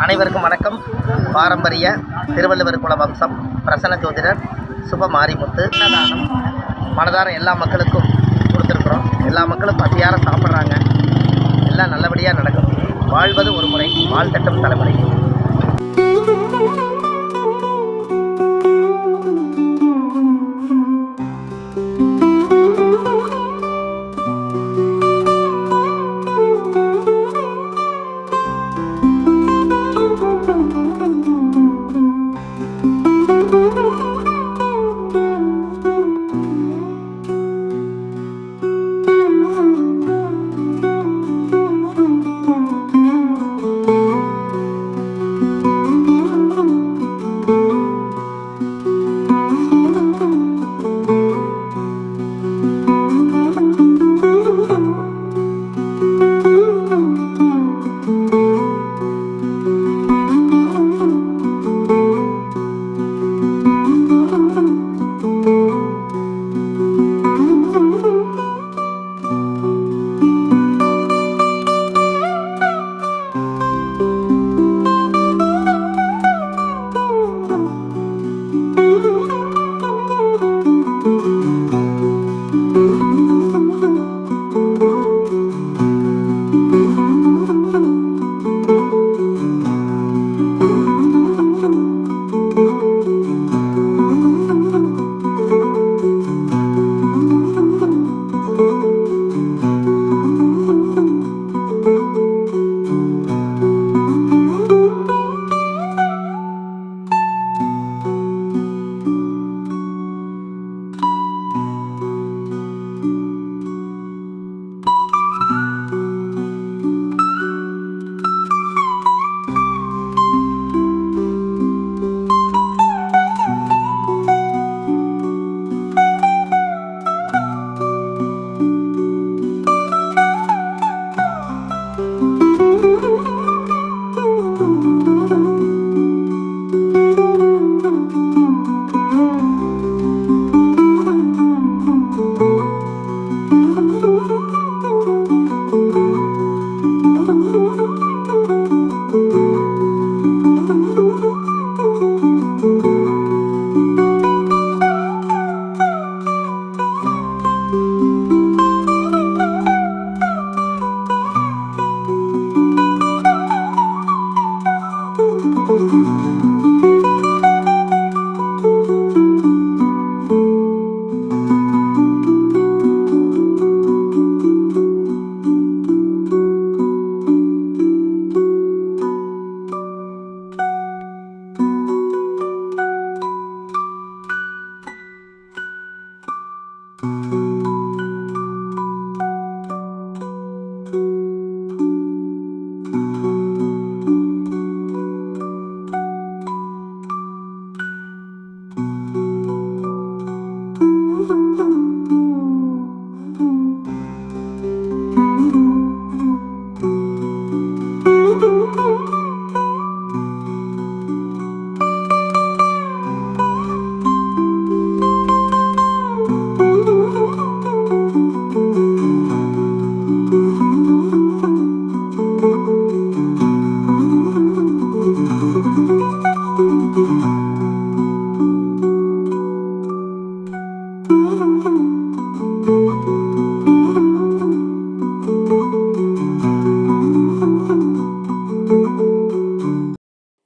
அனைவருக்கும் வணக்கம். பாரம்பரிய திருவள்ளுவர் குல வம்சம் பிரசன்ன ஜோதிடர் சுப மாரிமுத்து அன்னதானம் மனதார எல்லா மக்களுக்கும் கொடுத்துருக்குறோம். எல்லா மக்களும் பசியார சாப்பிட்றாங்க. எல்லாம் நல்லபடியாக நடக்கும். வாழ்வது ஒரு முறை, வாழ்த்தட்டும் தலைமுறை.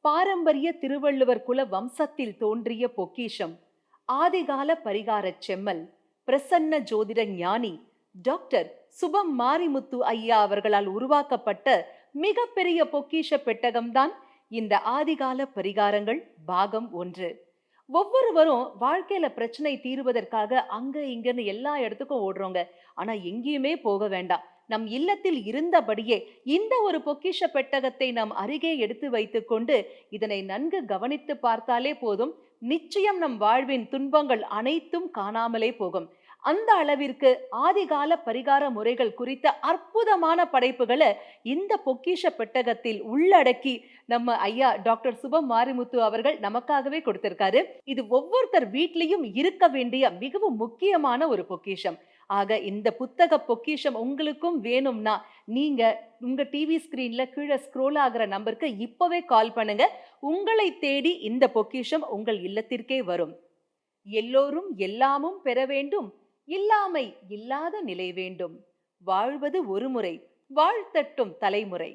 பாரம்பரிய திருவள்ளுவர் குல வம்சத்தில் தோன்றிய பொக்கிஷம் ஆதிகால பரிகாரச் செம்மல் பிரசன்ன ஜோதிட ஞானி டாக்டர் சுபம் மாரிமுத்து ஐயா அவர்களால் உருவாக்கப்பட்ட மிகப்பெரிய பொக்கிஷ பெட்டகம்தான் இந்த ஆதிகால பரிகாரங்கள் பாகம் 1. ஒவ்வொருவரும் வாழ்க்கையில பிரச்சனை தீர்வதற்காக அங்க இங்கன்னு எல்லா இடத்துக்கும் ஓடுறோங்க. ஆனா எங்கேயுமே போக வேண்டாம். நம் இல்லத்தில் இருந்தபடியே இந்த ஒரு பொக்கிஷ பெட்டகத்தை நம் அருகே எடுத்து வைத்துக் கொண்டு இதனை நன்கு கவனித்து பார்த்தாலே போதும், நிச்சயம் நம் வாழ்வின் துன்பங்கள் அனைத்தும் காணாமலே போகும். அந்த அளவிற்கு ஆதிகால பரிகார முறைகள் குறித்த அற்புதமான படைப்புகளை இந்த பொக்கிஷ பெட்டகத்தில் உள்ளடக்கி நம்ம ஐயா டாக்டர் சுப மாரிமுத்து அவர்கள் நமக்காகவே கொடுத்திருக்காரு. இது ஒவ்வொருத்தர் வீட்லயும் இருக்க வேண்டிய மிகவும் முக்கியமான ஒரு பொக்கிஷம். ஆக இந்த புத்தக பொக்கிஷம் உங்களுக்கும் வேணும்னா நீங்க உங்க டிவி ஸ்கிரீன்ல கீழே ஸ்க்ரோல் ஆகிற நம்பருக்கு இப்பவே கால் பண்ணுங்க. உங்களை தேடி இந்த பொக்கிஷம் உங்கள் இல்லத்திற்கே வரும். எல்லோரும் எல்லாமும் பெற வேண்டும், இல்லாமை இல்லாத நிலை வேண்டும். வாழ்வது ஒரு முறை, வாழ்த்தட்டும் தலைமுறை.